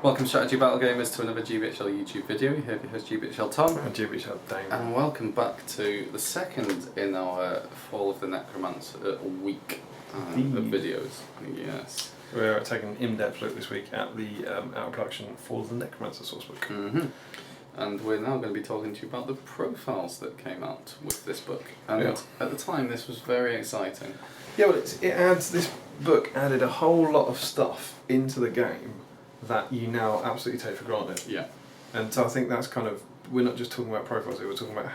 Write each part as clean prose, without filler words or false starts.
Welcome Strategy Battle Gamers to another GBHL YouTube video. Here with your host GBHL Tom. And GBHL Damian. And welcome back to the second in our Fall of the Necromancer week of videos. Yes. We're taking an in-depth look this week at the out of production Fall of the Necromancer sourcebook. And we're now going to be talking to you about the profiles that came out with this book. And at the time this was very exciting. Yeah, well this book added a whole lot of stuff into the game that you now absolutely take for granted. Yeah. And so I think that's kind of, we're not just talking about profiles here, we're talking about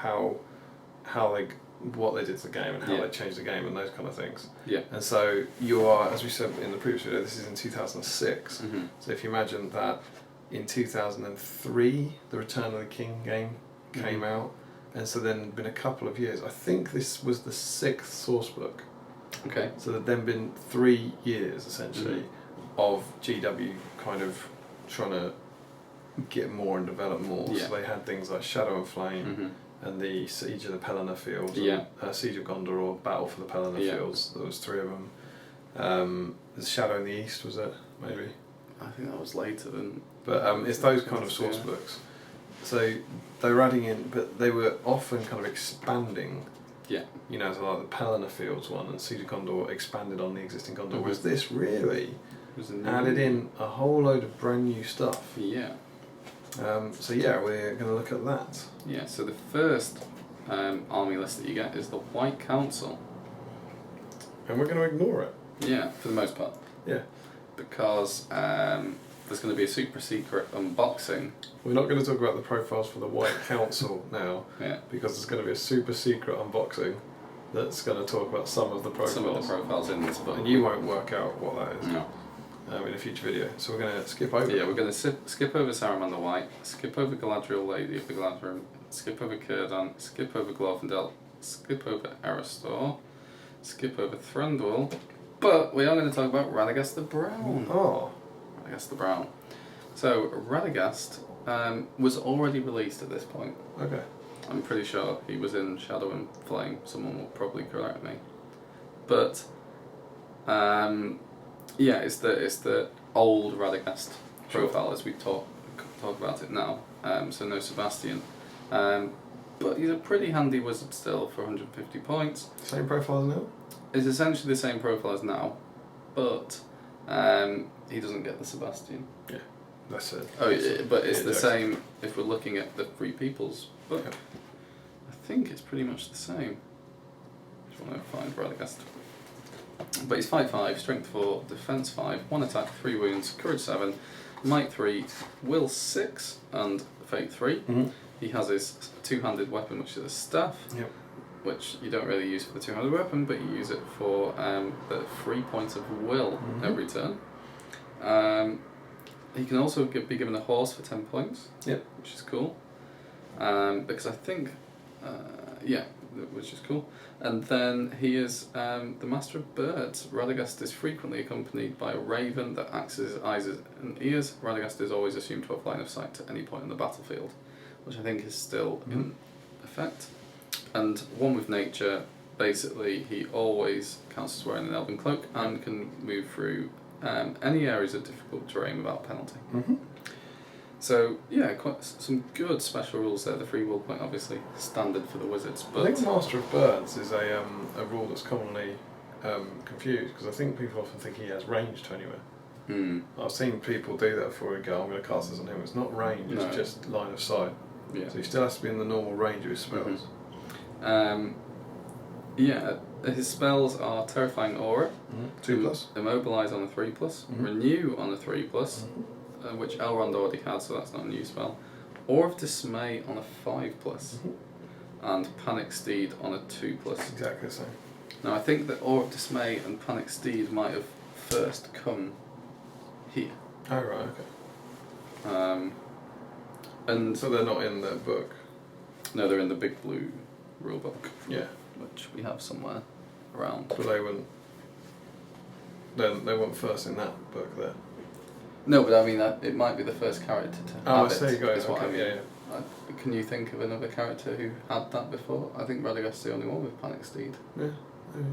what they did to the game and how they changed the game and those kind of things. Yeah. And so you are, as we said in the previous video, this is in 2006. So if you imagine that in 2003 the Return of the King game came out, and so then been a couple of years. I think this was the 6th source book. Okay. So there'd then been 3 years essentially of GW kind of trying to get more and develop more. Yeah. So they had things like Shadow and Flame and the Siege of the Pelennor Fields, and, Siege of Gondor or Battle for the Pelennor Fields. There was 3 of them. There's Shadow in the East, was it? Maybe. I think that was later than. But it's those kind of source books. So they were adding in, but they were often kind of expanding. Yeah. You know, so like the Pelennor Fields one and Siege of Gondor expanded on the existing Gondor. Whereas this really added in a whole load of brand new stuff. Yeah. So yeah, we're going to look at that. Yeah. So the first army list that you get is the White Council. And we're going to ignore it. Yeah, for the most part. Yeah. Because there's going to be a super secret unboxing. We're not going to talk about the profiles for the White Council now. Yeah. Because there's going to be a super secret unboxing that's going to talk about some of the profiles. Some of the profiles in this book. And you won't work out what that is. No. In a future video. So we're going to skip over. Yeah, we're going to skip over Saruman the White, skip over Galadriel, Lady of the Galadrim, skip over Círdan, skip over Glorfindel, skip over Erestor, skip over Thranduil, but we are going to talk about Radagast the Brown. Oh. Radagast the Brown. So, Radagast was already released at this point. Okay. I'm pretty sure he was in Shadow and Flame. Someone will probably correct me. But, yeah, it's the old Radagast profile as we talk about it now. So no Sebastian. But he's a pretty handy wizard still for 150 points. Same profile as now? It's essentially the same profile as now, but he doesn't get the Sebastian. Yeah, that's it. Oh, yeah, but it's the same if we're looking at the Free People's book. Yep. I think it's pretty much the same. Just want to find Radagast. But he's 5/5, Strength 4, Defense 5, 1 attack, 3 wounds, Courage 7, Might 3, Will 6, and Fate 3. He has his two-handed weapon, which is a staff, which you don't really use for the two-handed weapon, but you use it for the 3 points of will every turn. He can also be given a horse for 10 points, which is cool. Because I think, which is cool. And then he is the Master of Birds. Radagast is frequently accompanied by a raven that acts as his eyes and ears. Radagast is always assumed to have line of sight at any point in the battlefield, which I think is still in effect. And one with nature, basically he always counts as wearing an elven cloak and can move through any areas of difficult terrain without penalty. So yeah, quite some good special rules there. The free will point obviously standard for the wizards. But I think Master of Birds is a rule that's commonly confused, because I think people often think he has range to anywhere. I've seen people do that before and go, I'm going to cast this on him. It's not range, it's just line of sight. Yeah. So he still has to be in the normal range of his spells. Yeah, his spells are Terrifying Aura, 2+, Immobilize on a 3+, Renew on a 3+, which Elrond already had, so that's not a new spell, Awe of Dismay on a 5+, and Panic Steed on a 2+. Exactly the same. Now I think that Awe of Dismay and Panic Steed might have first come here. Oh right, okay. And so they're not in the book? No, they're in the big blue rulebook. Yeah. Which we have somewhere around. But they weren't first in that book there. No, but I mean it might be the first character to have it. I see. Is what I mean. Yeah. Can you think of another character who had that before? I think Radagast's the only one with Panic Steed. Yeah, maybe.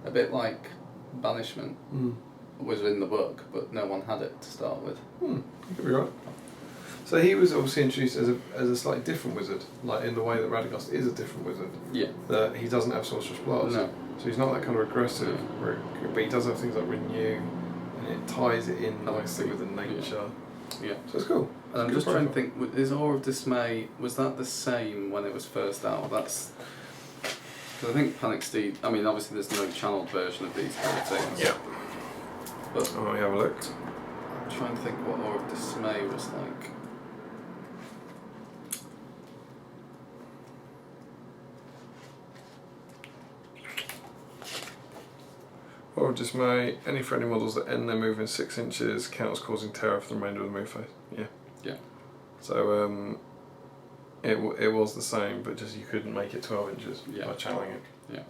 A bit like Banishment. was in the book, but no one had it to start with. You could be right. So he was obviously introduced as a slightly different wizard, like in the way that Radagast is a different wizard. Yeah. That he doesn't have Sorcerer's Blast. No. So he's not that kind of aggressive, but he does have things like Renew, and it ties it in nicely with the nature. Yeah. So it's cool. And I'm just trying to think, is Awe of Dismay, was that the same when it was first out? That's... Because I think Panic Steed, I mean, obviously there's no channeled version of these kind of things. Yeah. But I'll have a look. I'm trying to think what Awe of Dismay was like. Or Dismay, any friendly models that end their move in 6 inches counts causing terror for the remainder of the move phase. Yeah. Yeah. So it was the same, but just you couldn't make it 12 inches by channeling it. Yeah.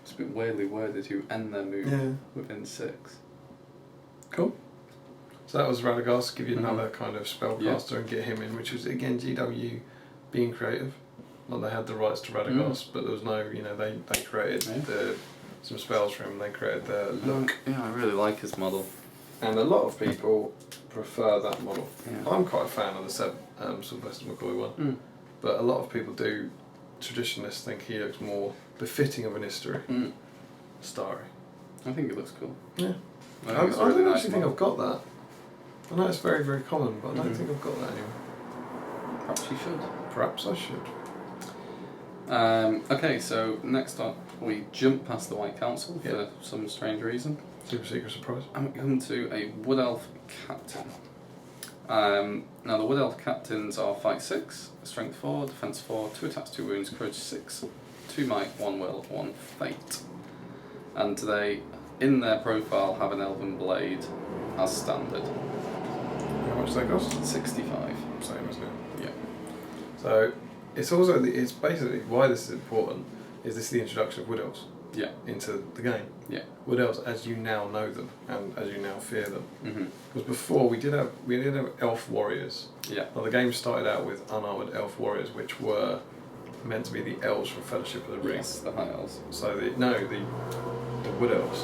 It's a bit weirdly worded, you end their move within 6. Cool. So that was Radagast, give you another kind of spellcaster and get him in, which was again GW being creative. Like they had the rights to Radagast, but there was no, they created some spells for him, they created the look. Yeah, I really like his model. And a lot of people prefer that model. Yeah. I'm quite a fan of the Sylvester McCoy one, but a lot of people traditionalists think he looks more befitting of an history. Starry. I think it looks cool. Yeah. I Really don't nice actually think I've got that. I know it's very, very common, but I don't think I've got that anymore. Perhaps you should. Perhaps I should. Okay, so next up we jump past the White Council for some strange reason. Super secret surprise. And we come to a Wood Elf Captain. Now the Wood Elf Captains are Fight 6, Strength 4, Defense 4, 2 attacks, 2 wounds, Courage 6, 2 Might, 1 Will, 1 Fate. And they, in their profile, have an Elven Blade as standard. How much does that cost? 65. Same as now. Yeah. So it's also it's basically why this is important is this is the introduction of Wood Elves into the game. Yeah. Wood Elves as you now know them and as you now fear them. Mm-hmm. Because before we did have Elf Warriors. Yeah. Well, the game started out with unarmored Elf Warriors, which were meant to be the elves from Fellowship of the Ring. Yes, the High Elves. So the Wood Elves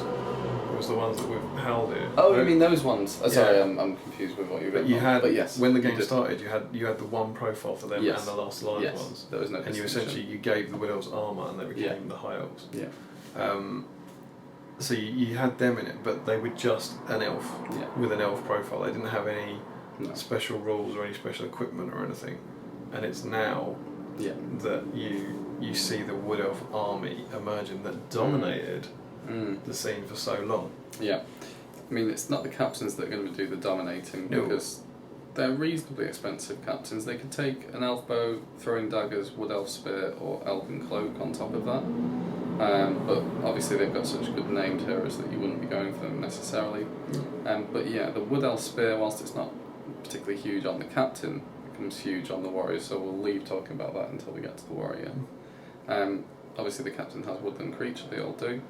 was the ones that were Haldir. Oh, you mean those ones? Oh, sorry, I'm confused with what you've But you had, but yes, when the game started, you had the one profile for them and the Last Alliance ones. There was no and you distinction. essentially you gave the Wood Elves armour and they became the High Elves. Yeah. So you had them in it, but they were just an elf with an elf profile. They didn't have any special rules or any special equipment or anything. And it's now that you see the Wood Elf army emerging that dominated the scene for so long. Yeah. I mean, it's not the captains that are going to do the dominating because they're reasonably expensive captains. They could take an elf bow, throwing daggers, wood elf spear, or elven cloak on top of that. But obviously they've got such good named heroes that you wouldn't be going for them necessarily. But yeah, the wood elf spear, whilst it's not particularly huge on the captain, becomes huge on the warrior. So we'll leave talking about that until we get to the warrior. Obviously the captain has woodland creature, they all do.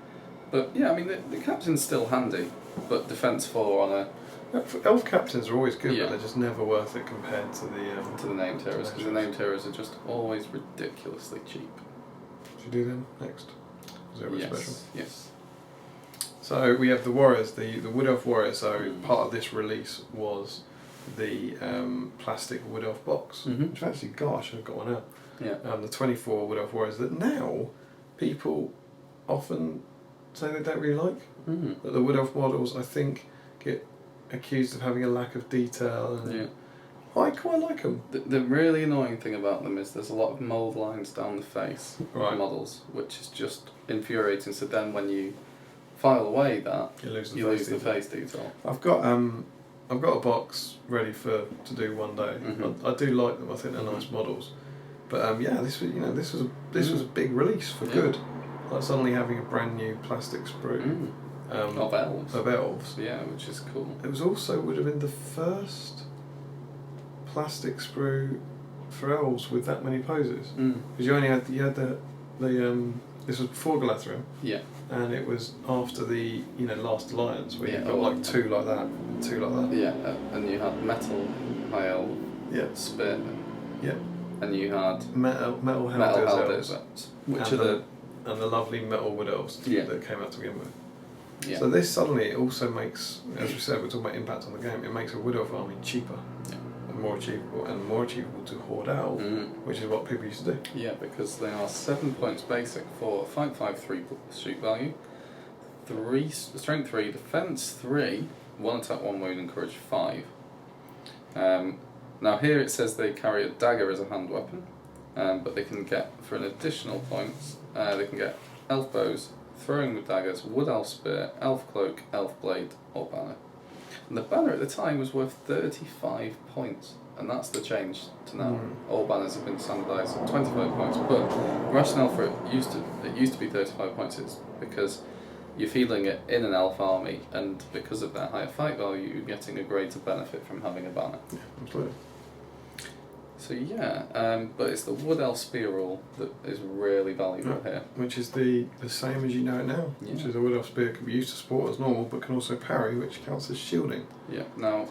But yeah, I mean the captain's still handy, but defense 4 on a... Elf captains are always good, but they're just never worth it compared to the named heroes, because the named heroes are just always ridiculously cheap. Should we do them next? Is there a special? Yes. So we have the warriors, the Wood Elf warrior. So part of this release was the plastic Wood Elf box, which I've actually got. I should have got one out. Yeah. The 24 Wood Elf warriors that now people often say they don't really like. That the Wood Elf models, I think, get accused of having a lack of detail. And I quite like them. The really annoying thing about them is there's a lot of mould lines down the face of the models, which is just infuriating. So then when you file away that, you lose the face detail. I've got a box ready to do one day. I do like them. I think they're nice models. But this was a big release for good. Like suddenly having a brand new plastic sprue of elves. Of elves. Yeah, which is cool. It was also would have been the first plastic sprue for elves with that many poses. Because you had the this was before Galathrym. Yeah. And it was after the Last Alliance where you got like two like that and two like that. Yeah, and you had metal high elf spear. Yeah. And you had metal Haldir's elves, which are the lovely metal wood elves that came out to begin with. Yeah. So this suddenly also makes, as we said, we're talking about impact on the game. It makes a Wood Elf army cheaper. And more achievable to hoard out, which is what people used to do. Yeah, because they are 7 points basic for 5/5/3 shoot value, 3 strength 3, defense 3, 1 attack, 1 wound, and courage 5. Now here it says they carry a dagger as a hand weapon, but they can get, for an additional points, they can get elf bows, throwing with daggers, wood elf spear, elf cloak, elf blade, or banner. And the banner at the time was worth 35 points, and that's the change to now. All banners have been standardised at 25 points, but the rationale for it used to be 35 points is because you're fielding it in an elf army, and because of their higher fight value, you're getting a greater benefit from having a banner. Yeah, absolutely. So yeah, but it's the wood elf spear rule that is really valuable here. Which is the same as you know it now, which is a wood elf spear can be used to support as normal, but can also parry, which counts as shielding. Yeah, now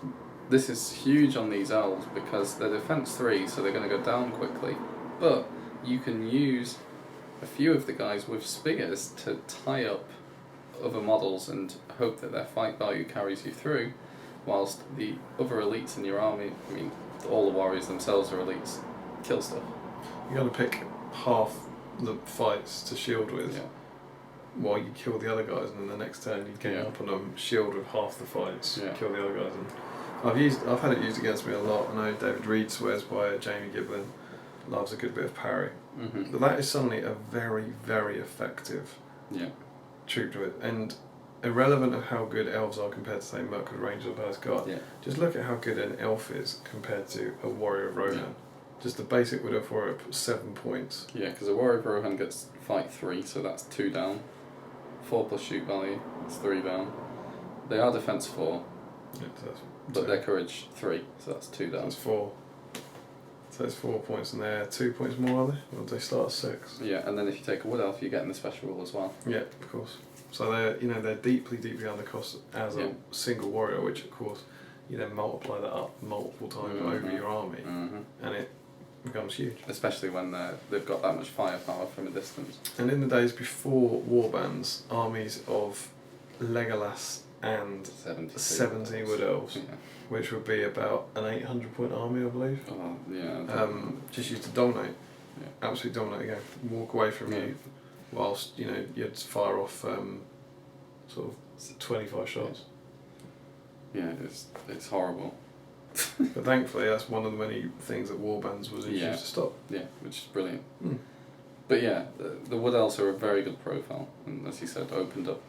this is huge on these elves because they're defense 3, so they're going to go down quickly, but you can use a few of the guys with spears to tie up other models and hope that their fight value carries you through, whilst the other elites in your army, I mean, all the warriors themselves are elites, kill stuff. You got to pick half the fights to shield with, while you kill the other guys, and then the next turn you gain up on them, shield with half the fights, kill the other guys. And I've had it used against me a lot. I know David Reed swears by it. Jamie Giblin loves a good bit of parry, but that is suddenly a very, very effective troop to it, and irrelevant of how good elves are compared to, say, Mirkwood Rangers or Palace Guard, just look at how good an elf is compared to a Warrior of Rohan. Just the basic Wood Elf Warrior, 7 points. Yeah, because a Warrior of Rohan gets fight 3, so that's 2 down. 4 plus shoot value, that's 3 down. They are defense 4, but their courage 3, so that's 2 down. That's 4. So it's 4 points, and they're 2 points more, are they? Or do they start at 6? Yeah, and then if you take a Wood Elf, you're getting the special rule as well. Yeah, of course. So they're deeply, deeply under cost as a single warrior, which of course you then multiply that up multiple times over your army, and it becomes huge. Especially when they've got that much firepower from a distance. And in the days before warbans, armies of Legolas and 70 Wood Elves, which would be about an 800 point army, I believe. Oh, yeah. Just used to dominate, absolutely dominate the game, walk away from you, whilst you'd fire off sort of 25 shots. Yeah, it's horrible. But thankfully, that's one of the many things that warbands was introduced to stop. Yeah, which is brilliant. But yeah, the Wood Elves are a very good profile, and as you said, opened up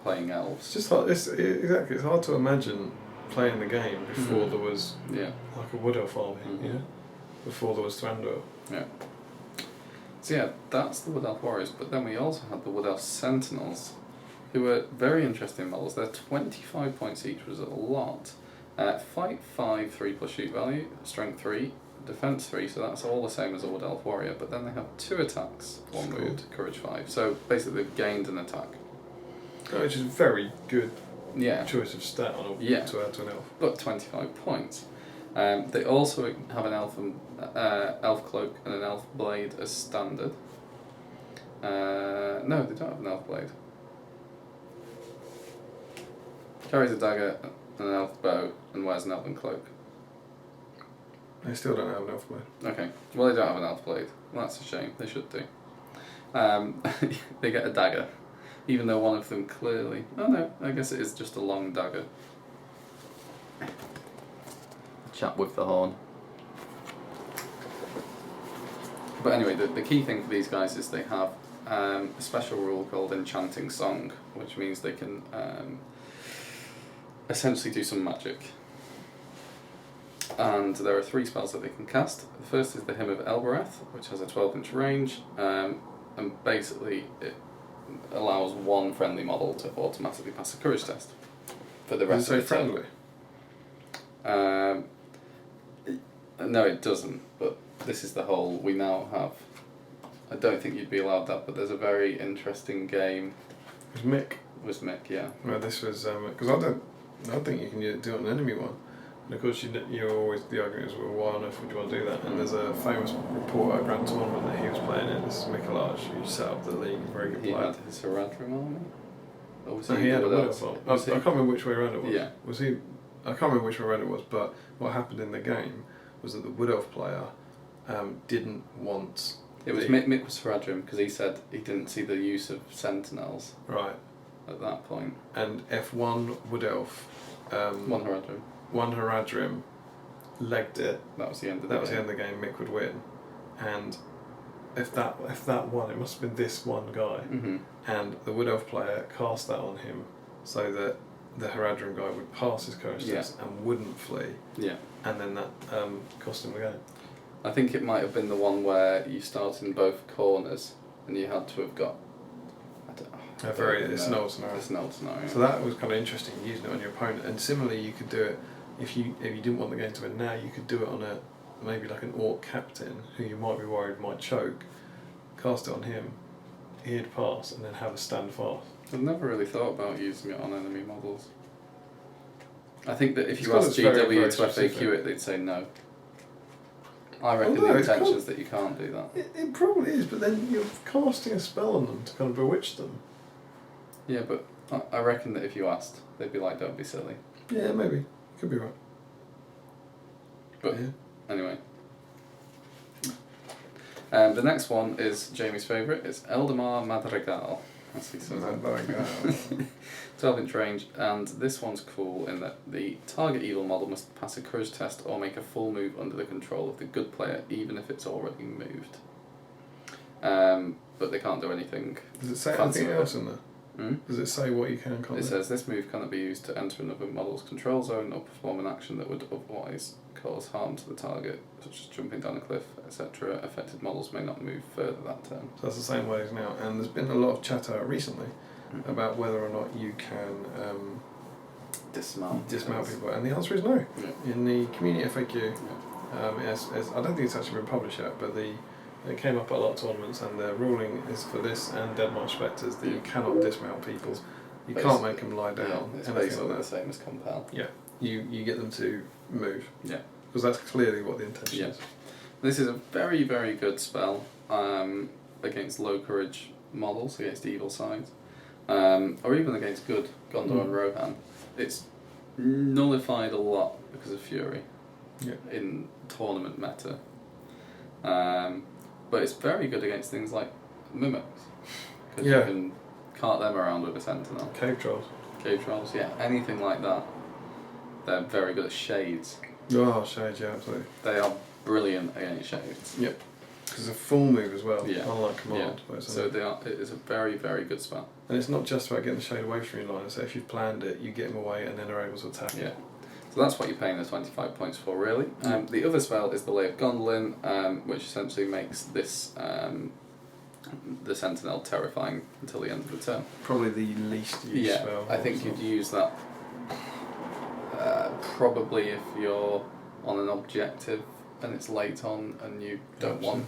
playing elves. It's just hard, exactly. It's hard to imagine playing the game before there was like a Wood Elf army, before there was Thranduil. Yeah. So yeah, that's the Wood Elf Warriors, but then we also had the Wood Elf Sentinels, who are very interesting models. They're 25 points each, was a lot. Fight 5, 3 plus shoot value, strength 3, defense 3, so that's all the same as a Wood Elf Warrior, but then they have 2 attacks, 1 wound, courage 5. So basically they've gained an attack. Which is a very good choice of stat on to add to an elf. But 25 points. They also have an elf cloak and an elf blade as standard. No, they don't have an elf blade. Carries a dagger and an elf bow and wears an elven cloak. They still don't have an elf blade. Okay, well they don't have an elf blade. Well, that's a shame, they should do. They get a dagger, even though one of them clearly... Oh no, I guess it is just a long dagger. Chap with the horn. But anyway, the key thing for these guys is they have a special rule called Enchanting Song, which means they can essentially do some magic. And there are 3 spells that they can cast. The first is the Hymn of Elbereth, which has a 12-inch range, and basically it allows one friendly model to automatically pass a courage test for the rest of the friendly? No, it doesn't, but this is the whole... We now have... I don't think you'd be allowed that, but there's a very interesting game... It was Mick. Was Mick, yeah. Well, this was... Because I don't think you can do it on an enemy one. And of course, you're always, the argument is, well, why on earth would you want to do that? And there's a famous report at a Grand Tournament that he was playing in. This is Mikolaj, who set up the league, very good player. He had his Haradrim army? Or was He had a Wood Elf army. I can't remember which way around it was. Yeah. I can't remember which way around it was, but what happened in the game was that the Wood Elf player didn't want... It was Mick was Haradrim, because he said he didn't see the use of Sentinels. Right. At that point. And F1 Wood Elf... one Haradrim. One Haradrim legged it. That was the end of the game. That was the end of the game. Mick would win, and if that won, it must have been this one guy. Mm-hmm. And the Wood Elf player cast that on him, so that the Haradrim guy would pass his courage test and wouldn't flee. Yeah. And then that cost him the game. I think it might have been the one where you start in both corners, and you had to have got. It's an old scenario. It's an old scenario. So that was kind of interesting, using it on your opponent. And similarly, you could do it if you didn't want the game to win now. You could do it on maybe like an Orc captain who you might be worried might choke. Cast it on him, he'd pass, and then have a stand fast. I've never really thought about using it on enemy models. I think that if you asked GW to FAQ it, they'd say no. I reckon the intention is that you can't do that. It probably is, but then you're casting a spell on them to kind of bewitch them. Yeah, but I reckon that if you asked, they'd be like, don't be silly. Yeah, maybe. You could be right. But, anyway. The next one is Jamie's favourite. It's Eldamar Madrigal. As he says it. 12-inch range, and this one's cool in that the target evil model must pass a courage test or make a full move under the control of the good player, even if it's already moved. But they can't do anything. Does it say anything else in there? Does it say what you can and can't do? It says this move cannot be used to enter another model's control zone or perform an action that would otherwise cause harm to the target, such as jumping down a cliff, etc. Affected models may not move further that turn. So that's the same way as now. And there's been a lot of chatter recently about whether or not you can dismount people. And the answer is no. Yeah. In the community FAQ, I don't think it's actually been published yet, but it came up at a lot of tournaments, and the ruling is for this and Dead March Spectres that you cannot dismount people. You can't make them lie down. It's basically the same as compel. Yeah, you get them to move. Yeah, because that's clearly what the intention is. This is a very, very good spell against low courage models, against evil sides, or even against good Gondor and Rohan. It's nullified a lot because of Fury in tournament meta. But it's very good against things like mimics, because you can cart them around with a sentinel. Cave trolls, anything like that. They're very good at shades. Oh, shades, yeah, absolutely. They are brilliant against shades. Yep, because it's a full move as well, unlike command. Yeah. So it is a very, very good spell. And it's not just about getting the shade away from your line, so if you've planned it, you get them away and then are able to attack. Yeah. So that's what you're paying the 25 points for, really. The other spell is the Lay of Gondolin, which essentially makes this the Sentinel terrifying until the end of the turn. Probably the least used spell. I think you'd use that probably if you're on an objective and it's late on and you don't want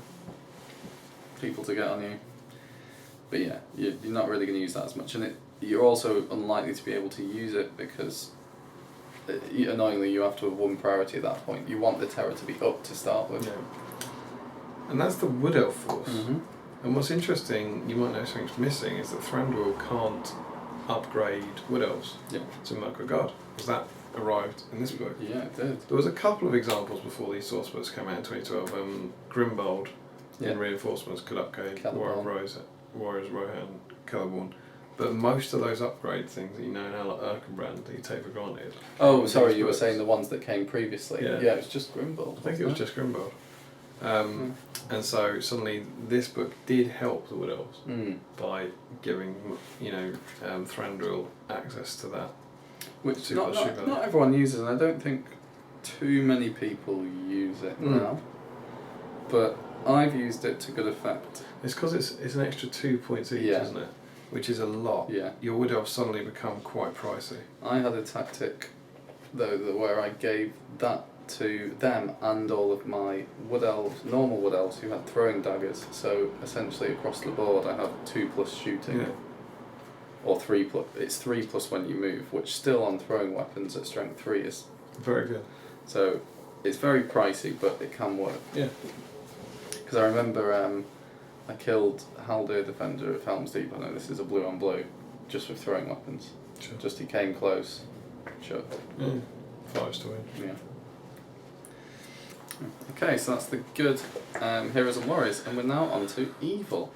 people to get on you. But yeah, you're not really going to use that as much, and you're also unlikely to be able to use it because annoyingly you have to have one priority at that point. You want the terror to be up to start with. And that's the Wood Elf force. And what's interesting, you might know something's missing, is that Thranduil can't upgrade Wood Elves to Merkwood Guard, because that arrived in this book. Yeah, it did. There was a couple of examples before these source books came out in 2012. Grimbold in reinforcements could upgrade Warriors Rohan, Celeborn. But most of those upgrade things that you know now, like Erkenbrand, that you take for granted. Oh, sorry, you were saying the ones that came previously. Yeah, it was just Grimbold. I think it was just Grimbold. And so suddenly this book did help the Wood Elves by giving Thranduil access to that. Which not everyone uses, and I don't think too many people use it now. But I've used it to good effect. It's because it's an extra 2 points each, isn't it? Which is a lot. Yeah. Your Wood Elves suddenly become quite pricey. I had a tactic, though, where I gave that to them and all of my Wood Elves, normal Wood Elves, who had throwing daggers. So essentially across the board I have 2+ shooting. Or 3+. It's 3+ when you move, which still on throwing weapons at strength 3 is Very good. So it's very pricey, but it can work. Yeah. Because I remember I killed Haldir Defender of Helm's Deep. I know this is a blue on blue, just with throwing weapons. Sure. Just he came close, shot. Yeah. 5 to win. Yeah. Okay, so that's the good heroes and warriors, and we're now on to evil.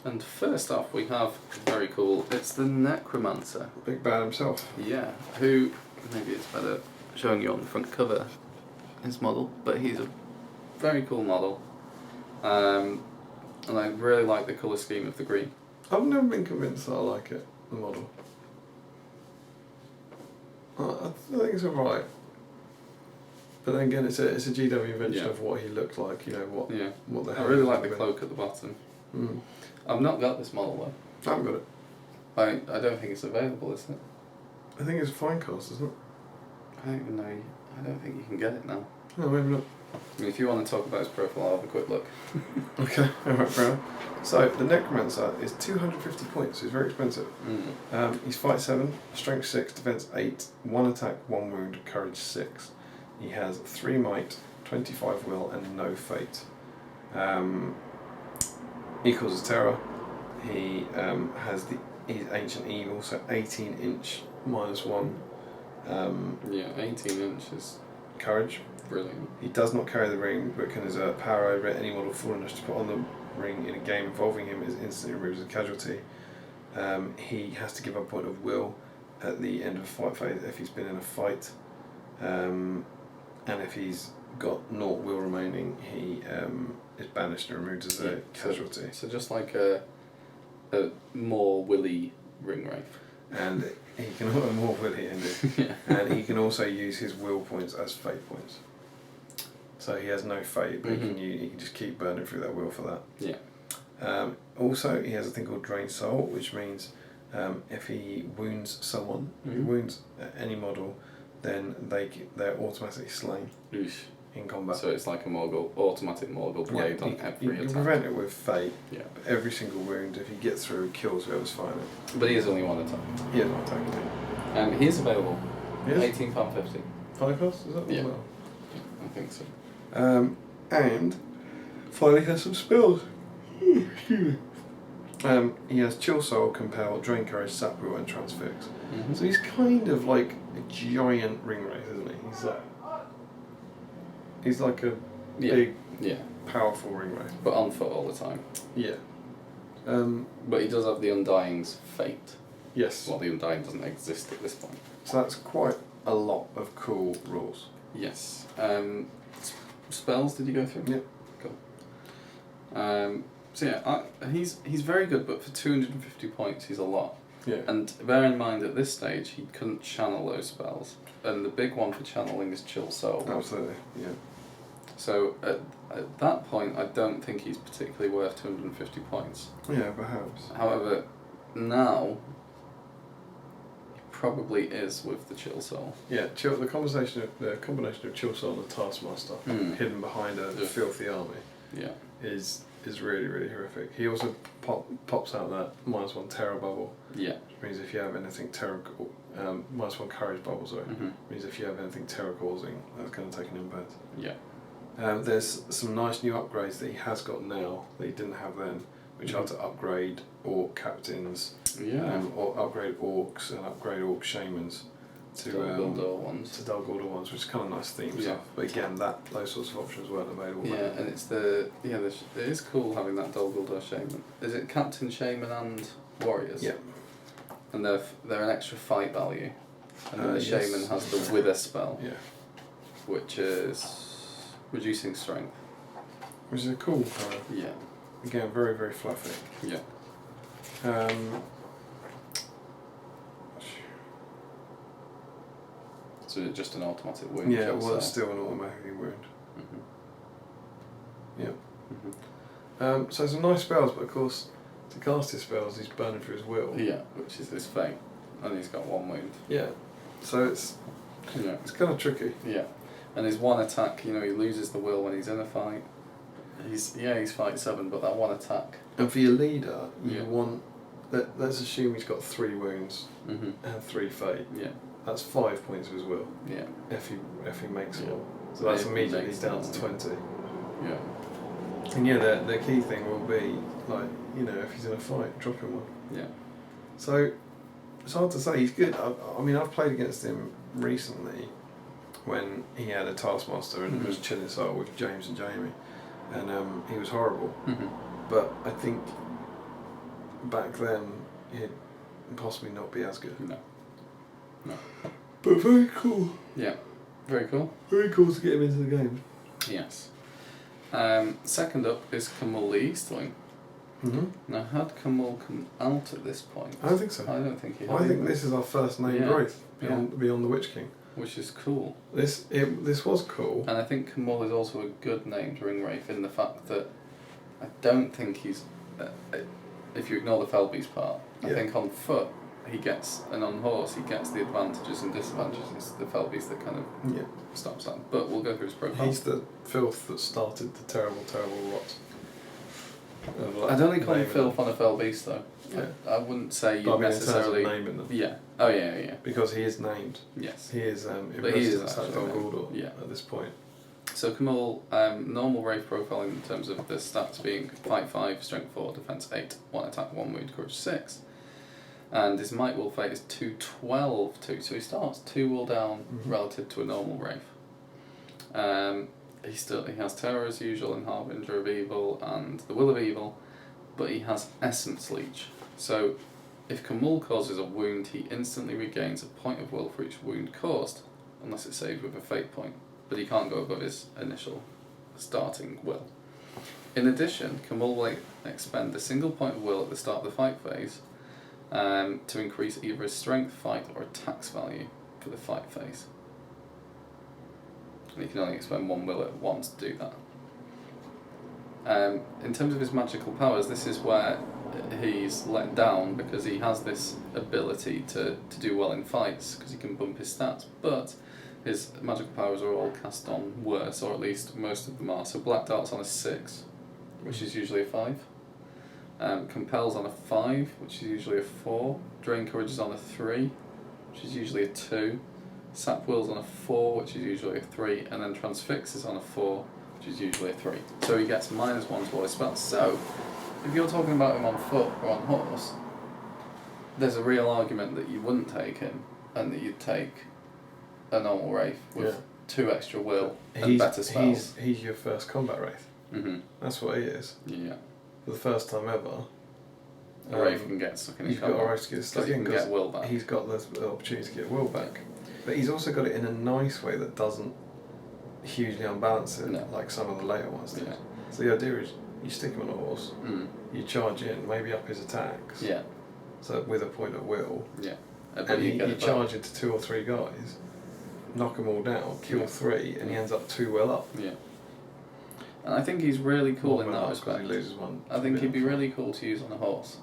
And first off, we have very cool. It's the Necromancer. Big bad himself. Yeah. Who maybe it's better showing you on the front cover. His model, but he's a very cool model. And I really like the colour scheme of the green. I've never been convinced that I like it, the model. I think it's alright. But then again, it's a GW invention of what he looked like, you know, what the hell. I really like the cloak at the bottom. Mm. I've not got this model though. I haven't got it. I don't think it's available, is it? I think it's a fine cost, isn't it? I don't even know. I don't think you can get it now. No, maybe not. I mean, if you want to talk about his profile, I'll have a quick look. Okay, alright, fair enough. So, the Necromancer is 250 points, so he's very expensive. He's fight 7, strength 6, defense 8, 1 attack, 1 wound, courage 6. He has 3 might, 25 will, and no fate. He causes terror. He he's ancient evil, so 18 inch -1. Yeah, 18 inches. Courage. Brilliant. He does not carry the ring, but can exert power over it. Any model foolish to put on the ring in a game involving him is instantly removed as a casualty. He has to give up a point of will at the end of a fight phase if he's been in a fight. And if he's got 0 will remaining, he is banished and removed as a casualty. So just like a more willy ring wraith. And he can more willy indeed. And he can also use his will points as fate points. So he has no fate, but he can just keep burning through that will for that. Yeah. Also, he has a thing called Drain Soul, which means if he wounds someone, if he wounds any model, then they're automatically slain in combat. So it's like a automatic Morgul blade on every attack. You can prevent it with fate. Yeah. But every single wound, if he gets through, kills whoever's fighting it. But he has only 1 attack. He has 1 attack. He is available. Yes. £18.50. 5 cost, is that? Yeah. Well? I think so. And finally, he has some spells. He has Chill Soul, Compel, Drain Courage, Sap Will, and Transfix. So he's kind of like a giant ring wraith, isn't he? He's like a big, powerful ring wraith. But on foot all the time. Yeah. But he does have the Undying's fate. Yes. Well, the Undying doesn't exist at this point. So that's quite a lot of cool rules. Yes. Spells, did you go through? Yeah. Cool. So yeah, he's very good, but for 250 points, he's a lot. Yeah. And bear in mind, at this stage, he couldn't channel those spells. And the big one for channeling is Chill Soul. Absolutely, yeah. So at that point, I don't think he's particularly worth 250 points. Yeah, perhaps. However, now he probably is with the Chill Soul. Yeah, the combination of Chill Soul and the Taskmaster, hidden behind a filthy army, is really, really horrific. He also pops out that -1 terror bubble. Yeah. Which means if you have anything -1 courage bubble, sorry. Means if you have anything terror causing, that's going to take an impact. Yeah. There's some nice new upgrades that he has got now that he didn't have then, which are to upgrade orc captains, or upgrade orcs and upgrade orc shamans to Dol Guldur ones. To Dol Guldur ones, which is kind of nice theme stuff. But again, those sorts of options weren't available. Yeah, and it's it is cool having that Dol Guldur shaman. Is it captain, shaman, and warriors? Yeah. And they're an extra fight value, and then the shaman has the wither spell. Yeah. Which is reducing strength. Which is a cool colour. Yeah. Again, very, very fluffy. Yeah. So it's just an automatic wound. Yeah, well, it's still an automatic wound. Yeah. So some nice spells, but of course, to cast his spells, he's burning through his will. Yeah, which is his fate, and he's got 1 wound. Yeah. So it's kind of tricky. Yeah. And his 1 attack, he loses the will when he's in a fight. He's fight 7, but that 1 attack. And for your leader, you want let's assume he's got 3 wounds and 3 fate. Yeah. that's 5 points of his will. Yeah. If he makes it. So that's immediately down to 20. Yeah. And the key thing will be, like, if he's in a fight, drop him one. Yeah. So it's hard to say. He's good. I mean, I've played against him recently when he had a Taskmaster and it was chilling soul with James and Jamie, and he was horrible. But I think back then he'd possibly not be as good. No. But very cool. Yeah. Very cool. Very cool to get him into the game. Yes. Second up is Khamùl the Easterling. Now, had Khamùl come out at this point? I don't think so. I don't think he had. I think this is our first named wraith beyond the Witch King. Which is cool. This was cool. And I think Khamùl is also a good named ring wraith in the fact that I don't think he's... if you ignore the Felbeast part, I think on foot he gets, and on horse he gets the advantages and disadvantages. The Felbeast that kind of stops that. But we'll go through his profile. He's the filth that started the terrible, terrible rot. I'd only call him filth on a Felbeast though. Yeah. I wouldn't say you necessarily... in terms of naming them. Yeah. Oh yeah. Because he is named. Yes. He is Castellan of Dol Guldur at this point. So Khamùl, normal wraith profile in terms of the stats being fight 5, strength 4, defense 8, 1 attack, 1 wound, courage 6. And his might will fate is 212 too, so he starts 2 will down relative to a normal wraith. He has terror as usual and Harbinger of Evil and the Will of Evil, but he has Essence Leech. So if Khamùl causes a wound, he instantly regains a point of will for each wound caused, unless it's saved with a fate point, but he can't go above his initial starting will. In addition, Khamùl will expend a single point of will at the start of the fight phase to increase either his strength, fight, or attacks value for the fight phase. And he can only expend 1 will at once to do that. In terms of his magical powers, this is where he's let down because he has this ability to do well in fights because he can bump his stats, but his magical powers are all cast on worse, or at least most of them are. So Black Dart's on a 6, which is usually a 5. Compel's on a 5, which is usually a 4. Drain Courage is on a 3, which is usually a 2. Sap Will's on a 4, which is usually a 3, and then Transfix is on a 4, which is usually a 3. So he gets -1 to all his spells. So, if you're talking about him on foot or on horse, there's a real argument that you wouldn't take him, and that you'd take a normal wraith with 2 extra will and better spells. He's your first combat wraith. That's what he is. Yeah. For the first time ever. A wraith can get stuck in his combat. Got a wraith to get stuck in because get will back. He's got the opportunity to get will back. But he's also got it in a nice way that doesn't hugely unbalance it like some of the later ones did. Yeah. So the idea is you stick him on a horse, you charge in, maybe up his attacks. Yeah. So with a point of will. Yeah. And you charge into 2 or 3 guys, knock them all down, kill 3, and he ends up 2 well up. Yeah. And I think he's really cool in that respect. He loses 1. I think he'd be really cool to use on a horse.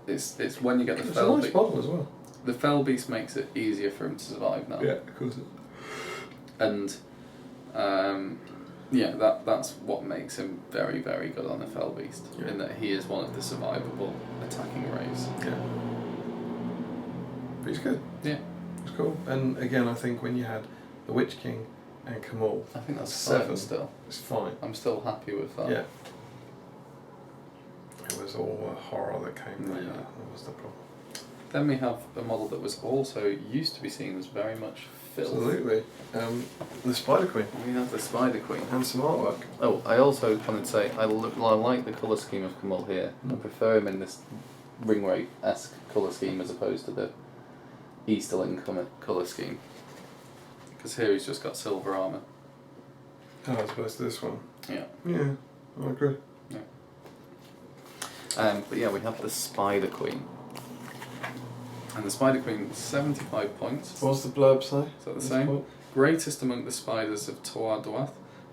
It's when you get the It's a nice model as well. The Felbeast makes it easier for him to survive now. Yeah, of course. And that's what makes him very, very good on a Felbeast. In that he is one of the survivable attacking wraiths. Yeah. But he's good. Yeah. It's cool. And again, I think when you had the Witch King and Khamùl, I think that's 7 fine still. It's fine. I'm still happy with that. Yeah. It was all the horror that came later. That was the problem. Then we have a model that was also used to be seen as very much filth. Absolutely. The Spider Queen. We have the Spider Queen. And some artwork. Oh, I also wanted to say I like the colour scheme of Khamùl here. I prefer him in this ring wraith-esque colour scheme as opposed to the Easterling colour scheme. Because here he's just got silver armour. Oh, as opposed to this one. Yeah. Yeah, I agree. Yeah. But yeah, we have the Spider Queen. And the Spider Queen, 75 points. What's the blurb say? Is that the same? Point? Greatest among the spiders of Tuatha Dé Fäth,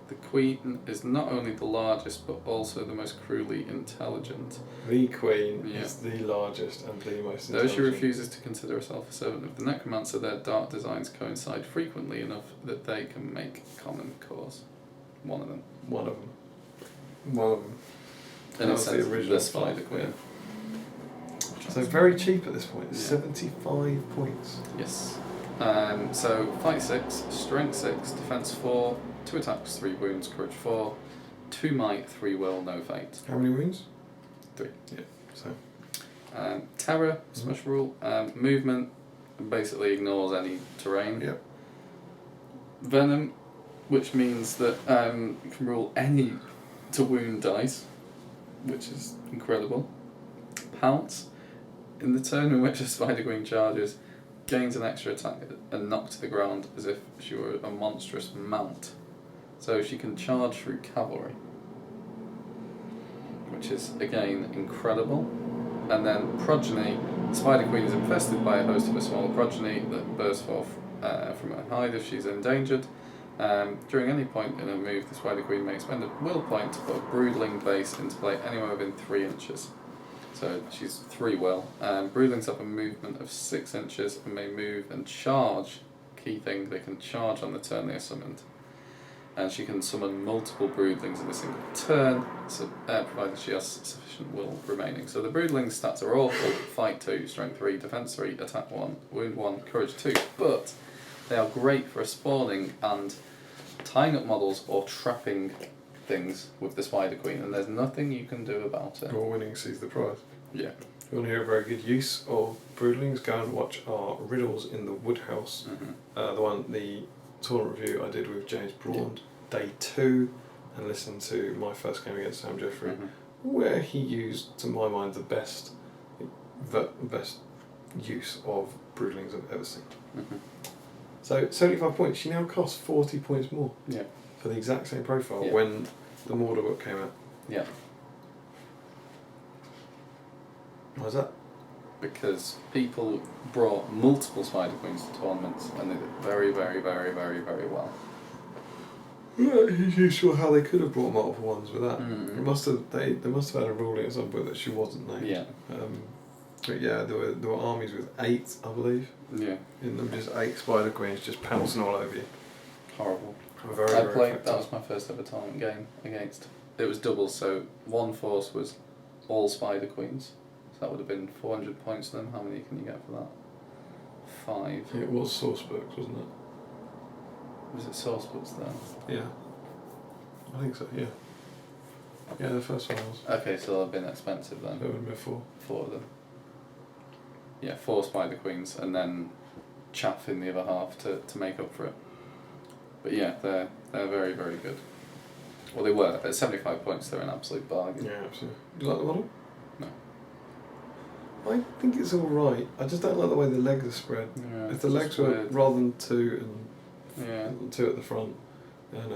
the Queen is not only the largest but also the most cruelly intelligent. The Queen is the largest and the most intelligent. Though she refuses to consider herself a servant of the Necromancer, their dark designs coincide frequently enough that they can make common cause. One of them. And it's the original Spider Queen. Yeah. So very cheap at this point. Yeah. 75 points. Yes. So fight 6, strength 6, defense 4, 2 attacks, 3 wounds, courage 4, 2 might, 3 will, no fate. How many wounds? 3. Yeah. So. Terror, special rule. Movement basically ignores any terrain. Yep. Venom, which means that you can roll any to wound dice, which is incredible. Pounce, in the turn in which a Spider Queen charges, gains an extra attack and knocked to the ground as if she were a monstrous mount. So she can charge through cavalry, which is again incredible. And then Progeny, the Spider Queen is infested by a host of a smaller progeny that bursts forth from her hide if she's endangered. During any point in a move, the Spider Queen may spend a will point to put a Broodling base into play anywhere within 3 inches. So she's 3 will. Broodlings have a movement of 6 inches and may move and charge. Key thing, they can charge on the turn they are summoned. And she can summon multiple Broodlings in a single turn, so, provided she has sufficient will remaining. So the Broodling stats are awful: fight 2, strength 3, defense 3, attack 1, wound 1, courage 2. But they are great for spawning and tying up models or trapping things with the Spider Queen, and there's nothing you can do about it. Or winning sees the prize. Yeah. If you want to hear a very good use of Broodlings, go and watch our Riddles in the Woodhouse. The tournament review I did with James Braund, day 2, and listen to my first game against Sam Jeffrey, where he used, to my mind, the best use of Broodlings I've ever seen. So 75 points. She now costs 40 points more. Yeah. For the exact same profile when the Mordor book came out. Yeah. Why is that? Because people brought multiple Spider Queens to tournaments and they did very, very, very, very, very well. Yeah, he's not sure how they could have brought multiple ones with that. It must have they must have had a ruling at some point that she wasn't named. Yeah. But yeah, there were armies with 8, I believe. Yeah. In them, just 8 Spider Queens just pouncing all over you. Horrible. Very, I very played. effective. That was my first ever tournament game against. It was doubles, so one force was all Spider Queens. So that would have been 400 points to them. How many can you get for that? 5. It was source books, wasn't it? Was it source books then? Yeah. I think so. Yeah. Yeah, the first one was. Okay, so they'll have been expensive then. There would have been 4. 4 of them. Yeah, 4 Spider Queens and then chaff in the other half to make up for it. But yeah, they're very, very good. Well, they were. At 75 points, they're an absolute bargain. Yeah, absolutely. Do you like the model? No. I think it's alright. I just don't like the way the legs are spread. Yeah, If the legs were weird. rather than 2 and Yeah. 2 at the front and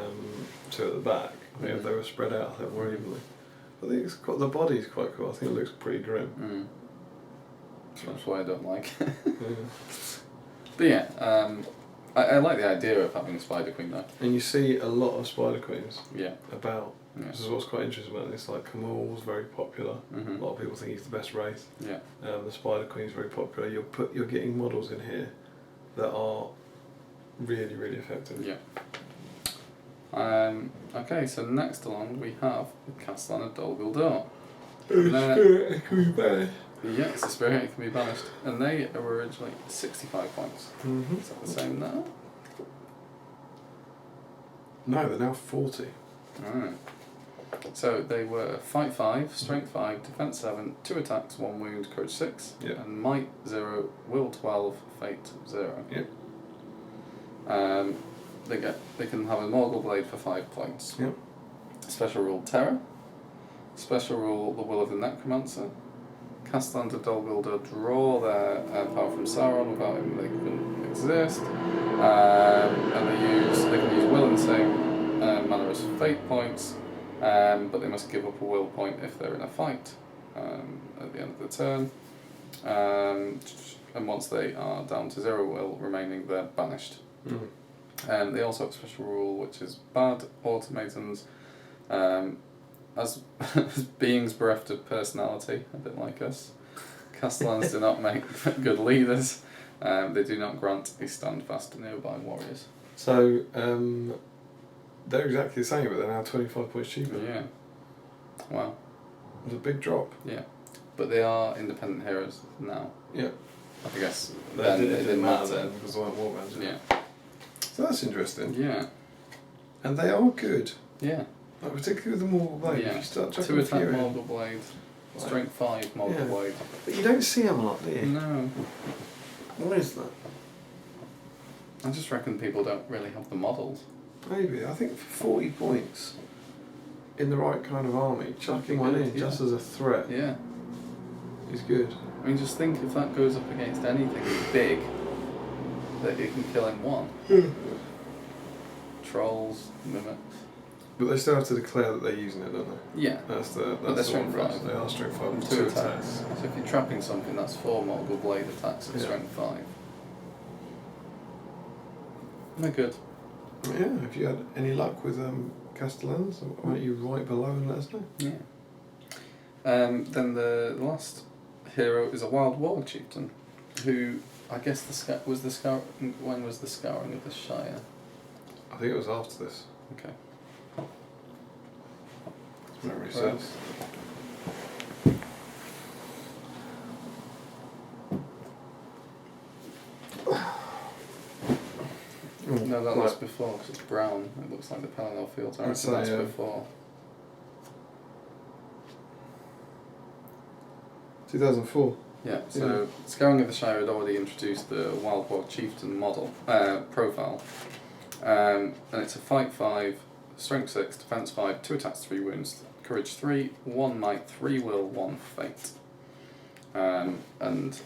2 at the back, I think if they were spread out, I think more evenly. I think it's got the body's quite cool. I think it looks pretty grim. That's why I don't like it. Yeah. But yeah, I like the idea of having a Spider Queen though. And you see a lot of Spider Queens Yeah. about. Yeah. This is what's quite interesting about this. Like Khamùl's very popular. A lot of people think he's the best race. Yeah. The Spider Queen's very popular. You're getting models in here that are really, really effective. Yeah. Okay, so next along we have the Castellan of Dol Guldur. Spirit can be banished. Yeah, it's a spirit, it can be banished. And they were originally 65 points. Is that the same now? No, they're now 40. Alright. So they were fight 5, strength 5, defense 7, 2 attacks, 1 wound, courage 6, Yep. and might 0, will 12, fate 0. Yep. They can have a Morgul blade for 5 points. Yep. Special rule terror. Special rule the will of the Necromancer. Castellan of Dol Guldur draw their power from Sauron. Without him, they couldn't exist. And they can use will and same manner as fate points, but they must give up a will point if they're in a fight at the end of the turn. And once they are down to 0 will remaining, they're banished. They also have a special rule which is bad automatons. As beings bereft of personality, a bit like us, Castellans do not make good leaders. They do not grant a stand fast to nearby warriors. So they're exactly the same, but they're now 25 points cheaper. Yeah. Wow. It's a big drop. Yeah. but they are independent heroes now. Yeah. I guess It then it didn't didn't matter matter. then because they weren't warbands. Yeah. So that's interesting. Yeah. And they are good. Yeah. Like, particularly with the Morgul Blade. Yeah. If you start chucking 2 a few attack in, Morgul Blade, strength 5 Morgul Yeah. Blade. but you don't see them a lot, do you? No. Why is that? I just reckon people don't really have the models. Maybe. I think for 40 points in the right kind of army, chucking one in just as a threat Yeah. is good. I mean, just think if that goes up against anything big that you can kill in one. Trolls, mimics. But they still have to declare that they're using it, don't they? Yeah. That's the they're one strength for us. 5. They are strength 5 And with 2 2 attacks. So if you're trapping something, that's 4 Morgul Blade attacks at Yeah. strength 5. They're good. Yeah, if you had any luck with Castellans, why don't you write below and let us know? Yeah. Then the last hero is a Wild Warg chieftain, who I guess when was the Scouring of the Shire? I think it was after this. Okay. Memory Right. serves. No, that was before because it's brown. It looks like the Pelennor Fields. I reckon that's before. 2004. Yeah, so Scouring of the Shire had already introduced the Wild Warg Chieftain model, profile. And it's a fight 5, strength 6, defense 5, 2 attacks, 3 wounds, courage 3, 1 might, 3 will, 1 fate. And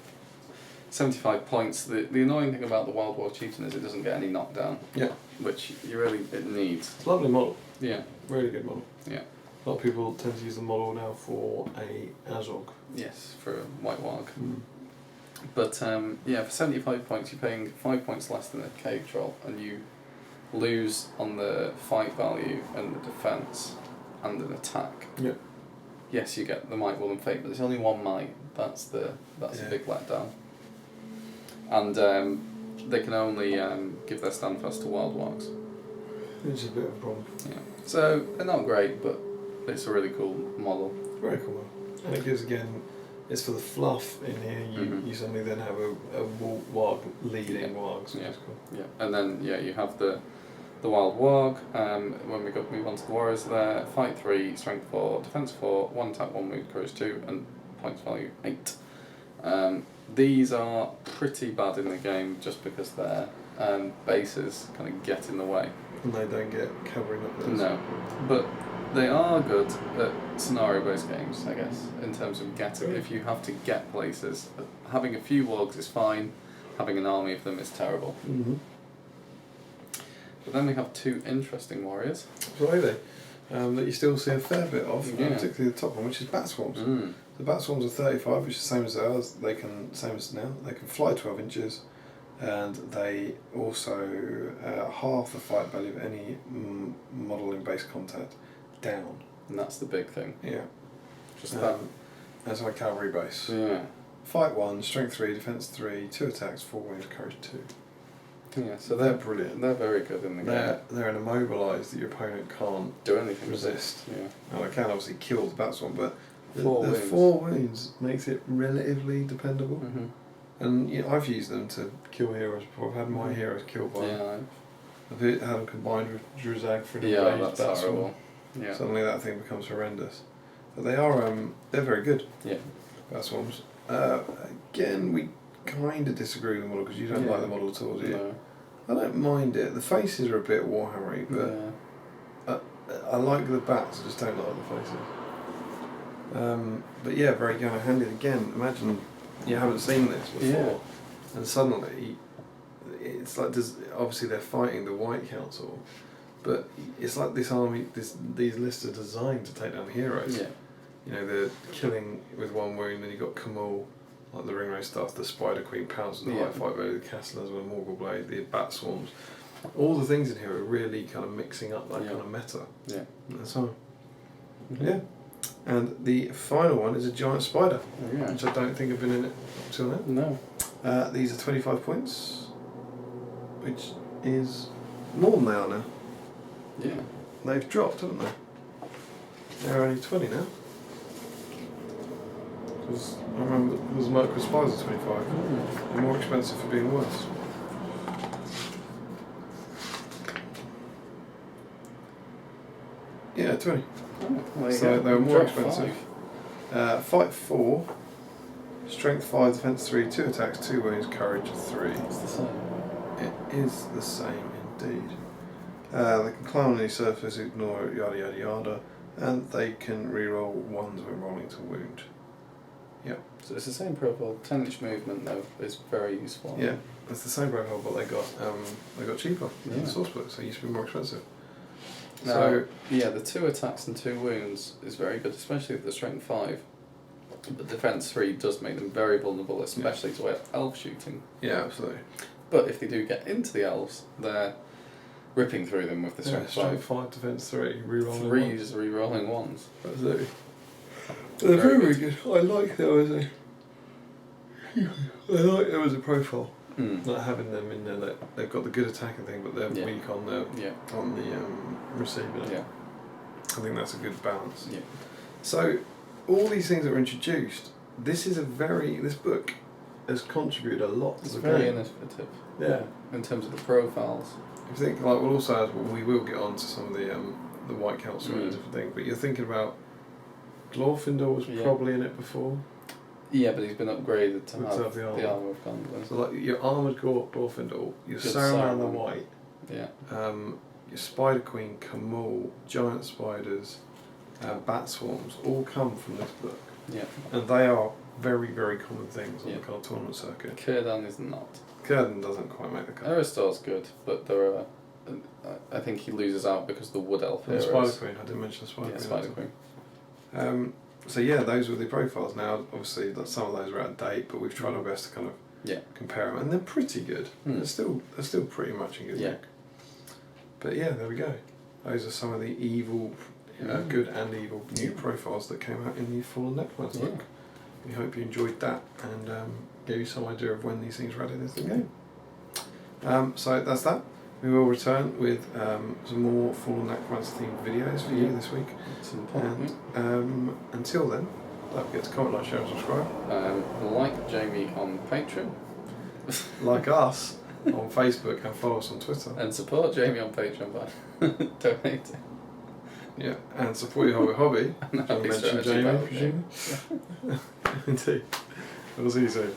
75 points. The annoying thing about the Wild Warg Chieftain is it doesn't get any knockdown. Yeah. Which it needs. It's a lovely model. Yeah. Really good model. Yeah. A lot of people tend to use the model now for a Azog. Yes, for a White Warg. Mm. But for 75 points you're paying 5 points less than a cave troll, and you lose on the fight value and the defense and an attack. Yeah. Yes, you get the might, will and fate, but there's only 1 might. That's a big letdown. And they can only give their standfast to Wild Wargs. Which is a bit of a problem. Yeah. So they're not great, but it's a really cool model. Very cool model. And it gives, again, it's for the fluff in here. You suddenly then have a warg leading wargs, which is cool. Yeah. And then you have the Wild Warg. When we move on to the warriors, there fight 3, strength 4, defense 4, 1 attack, 1 wound, courage 2, and points value 8. These are pretty bad in the game just because their bases kind of get in the way. And they don't get covering up those. No, but they are good at scenario-based games, I guess, in terms of getting. If you have to get places, having a few wargs is fine. Having an army of them is terrible. Mm-hmm. But then we have 2 interesting warriors. Absolutely. That you still see a fair bit of, particularly the top one, which is Bat Swarms. Mm. The Bat Swarms are 35, which is the same as ours. Same as now. They can fly 12 inches, and they also half the fight value of any model in base contact down. And that's the big thing. Yeah. Just that. That's my cavalry base. Yeah. Fight 1, strength 3, defense 3, 2 attacks, 4 wounds, courage 2. Yeah, so They're brilliant. They're very good in the game. They're an immobilise that your opponent can't Do anything resist. Yeah. Now, I can obviously kill the Bat Swarm, but the 4 4 wounds makes it relatively dependable. Mm-hmm. And I've used them to kill heroes before. I've had my heroes killed by them. I've had them combined with Druzag for an enraged Bat Swarm. horrible. Yeah. Suddenly that thing becomes horrendous. But they are, they're very good. Yeah. Bat Swarms. Again, we kind of disagree with the model because you don't like the model at all, do you? No. I don't mind it. The faces are a bit Warhammery, but I like the bats. I just don't like the faces. But yeah, very kind of handy. Again, imagine you haven't seen this before, and suddenly it's like obviously they're fighting the White Council, but it's like this army. These lists are designed to take down heroes. Yeah. You know, they're killing with 1 wound. Then you got Khamùl, like the Ringwraith stuff, the Spider Queen pounce and the high fight value, the Castellans with a Morgul Blade, the Bat Swarms. All the things in here are really kind of mixing up that kind of meta. Yeah. That's fine. Mm-hmm. Yeah. And the final one is a giant spider, which I don't think have been in it until now. No. These are 25 points, which is more than they are now. Yeah. They've dropped, haven't they? They're only 20 now. Was, I remember there was Merc with Spies at 25. They're more expensive for being worse. Yeah, 20. Oh, so they were more Drop expensive. Fight 4, Strength 5, Defense 3, 2 attacks, 2 wounds, Courage 3. It's the same. It is the same indeed. They can climb on any surface, ignore it, yada yada yada, and they can reroll 1s when rolling to wound. Yep. So it's the same profile. 10-inch movement though is very useful. Yeah, it's the same profile, but they got cheaper in the source book, so it used to be more expensive. Now, So yeah, the 2 attacks and 2 wounds is very good, especially with the strength 5. But defense 3 does make them very vulnerable, especially to elf shooting. yeah, absolutely. But if they do get into the elves, they're ripping through them with the strength 5. 5, defense 3, rerolling 3s, rerolling 1s. Absolutely. They're very good. I like there was a profile. Like having them in there, they've got the good attacking thing, but they're weak on the receiver. Yeah. I think that's a good balance. Yeah. So, all these things that were introduced, this book has contributed a lot to It's the very game. innovative. Yeah. In terms of the profiles. If you think, like, we'll also we will get on to some of the White Council and different things, but you're thinking about Glorfindel was probably in it before. Yeah, but he's been upgraded to have the armour of Gondolin. So like your armoured Glorfindel, your Saruman the White, your Spider Queen, Khamùl, Giant Spiders, Bat Swarms, all come from this book. Yeah. And they are very, very common things on the card tournament circuit. Círdan is not. Círdan doesn't quite make the cut. Aristar's good, but there are... I think he loses out because the Wood Elf and Spider Queen, I didn't mention the Spider Queen. Yeah, Spider Queen. So yeah, those were the profiles. Now, obviously, some of those are out of date, but we've tried our best to kind of compare them, and they're pretty good. They're still pretty much in good nick. But yeah, there we go. Those are some of the evil, good and evil new profiles that came out in the Fallen Necromancer book. We hope you enjoyed that and gave you some idea of when these things were added into the game. So that's that. We will return with some more Fallen Necromancer themed videos for you this week. And until then, don't forget to comment, like, share and subscribe. Like Jamie on Patreon. Like us on Facebook and follow us on Twitter. And support Jamie on Patreon by donating. Yeah, and support your hobby. And John mentioned Jamie, I presume. Indeed. We'll see you soon.